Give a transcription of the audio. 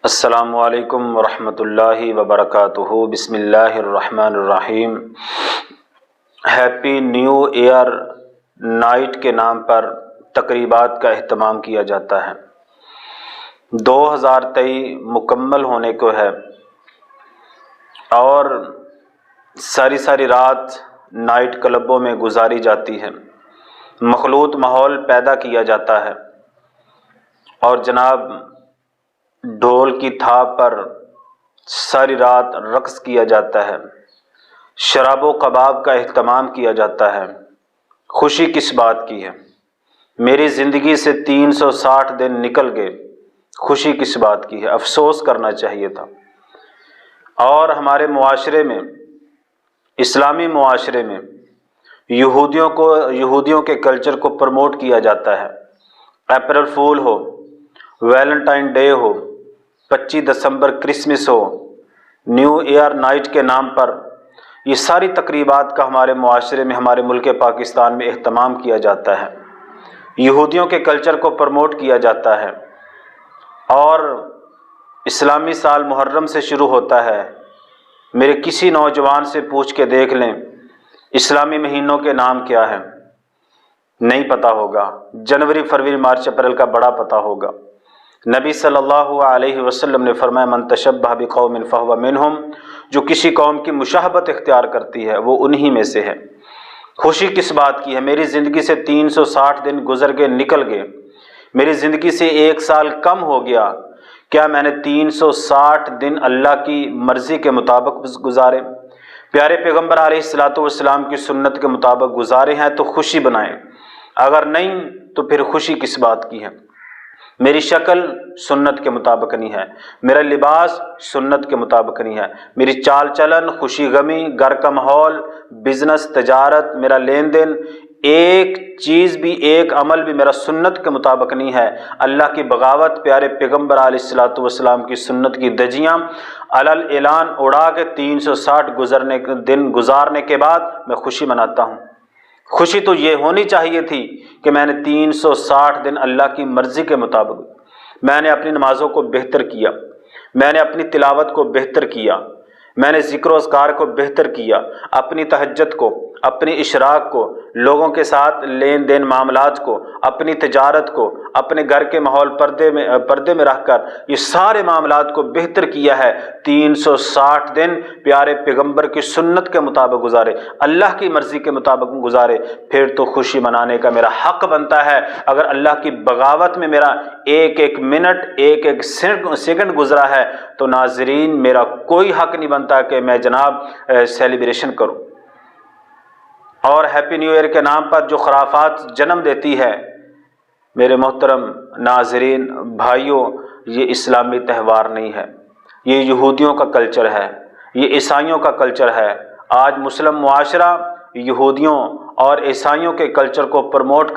السلام علیکم ورحمۃ اللہ وبرکاتہ۔ بسم اللہ الرحمن الرحیم۔ ہیپی نیو ایئر نائٹ کے نام پر تقریبات کا اہتمام کیا جاتا ہے۔ 2023 مکمل ہونے کو ہے اور ساری رات نائٹ کلبوں میں گزاری جاتی ہے، مخلوط ماحول پیدا کیا جاتا ہے اور جناب ڈھول کی تھاپ پر ساری رات رقص کیا جاتا ہے، شراب و کباب کا اہتمام کیا جاتا ہے۔ خوشی کس بات کی ہے؟ میری زندگی سے 360 دن نکل گئے، خوشی کس بات کی ہے؟ افسوس کرنا چاہیے تھا۔ اور ہمارے معاشرے میں، اسلامی معاشرے میں یہودیوں کے کلچر کو پروموٹ کیا جاتا ہے۔ اپریل فول ہو، ویلنٹائن ڈے ہو، 25 دسمبر کرسمس ہو، نیو ایئر نائٹ کے نام پر یہ ساری تقریبات کا ہمارے معاشرے میں، ہمارے ملک پاکستان میں اہتمام کیا جاتا ہے، یہودیوں کے کلچر کو پروموٹ کیا جاتا ہے۔ اور اسلامی سال محرم سے شروع ہوتا ہے۔ میرے کسی نوجوان سے پوچھ کے دیکھ لیں اسلامی مہینوں کے نام کیا ہیں، نہیں پتہ ہوگا۔ جنوری، فروری، مارچ، اپریل کا بڑا پتہ ہوگا۔ نبی صلی اللہ علیہ وسلم نے فرمایا من تشبہ بقوم فہو منہم، جو کسی قوم کی مشابہت اختیار کرتی ہے وہ انہی میں سے ہے۔ خوشی کس بات کی ہے؟ میری زندگی سے 360 دن گزر گئے، نکل گئے، میری زندگی سے 1 سال کم ہو گیا، کیا میں نے 360 دن اللہ کی مرضی کے مطابق گزارے، پیارے پیغمبر علیہ الصلوۃ والسلام کی سنت کے مطابق گزارے ہیں تو خوشی بنائیں، اگر نہیں تو پھر خوشی کس بات کی ہے؟ میری شکل سنت کے مطابق نہیں ہے، میرا لباس سنت کے مطابق نہیں ہے، میری چال چلن، خوشی غمی، گھر کا ماحول، بزنس، تجارت، میرا لین دین، ایک چیز بھی، ایک عمل بھی میرا سنت کے مطابق نہیں ہے۔ اللہ کی بغاوت، پیارے پیغمبر علیہ الصلوۃ والسلام کی سنت کی دجیاں علل اعلان اڑا کے 360 دن گزارنے کے بعد میں خوشی مناتا ہوں۔ خوشی تو یہ ہونی چاہیے تھی کہ میں نے 360 دن اللہ کی مرضی کے مطابق میں نے اپنی نمازوں کو بہتر کیا، میں نے اپنی تلاوت کو بہتر کیا، میں نے ذکر و اذکار کو بہتر کیا، اپنی تہجد کو، اپنی اشراق کو، لوگوں کے ساتھ لین دین معاملات کو، اپنی تجارت کو، اپنے گھر کے ماحول پردے میں رکھ کر یہ سارے معاملات کو بہتر کیا ہے۔ 360 دن پیارے پیغمبر کی سنت کے مطابق گزارے، اللہ کی مرضی کے مطابق گزارے، پھر تو خوشی منانے کا میرا حق بنتا ہے۔ اگر اللہ کی بغاوت میں میرا ایک منٹ، ایک سیکنڈ گزرا ہے تو ناظرین میرا کوئی حق نہیں بنتا کہ میں جناب سیلیبریشن کروں۔ اور ہیپی نیو ایئر کے نام پر جو خرافات جنم دیتی ہے، میرے محترم ناظرین بھائیوں، یہ اسلامی تہوار نہیں ہے، یہ یہودیوں کا کلچر ہے، یہ عیسائیوں کا کلچر ہے۔ آج مسلم معاشرہ یہودیوں اور عیسائیوں کے کلچر کو پروموٹ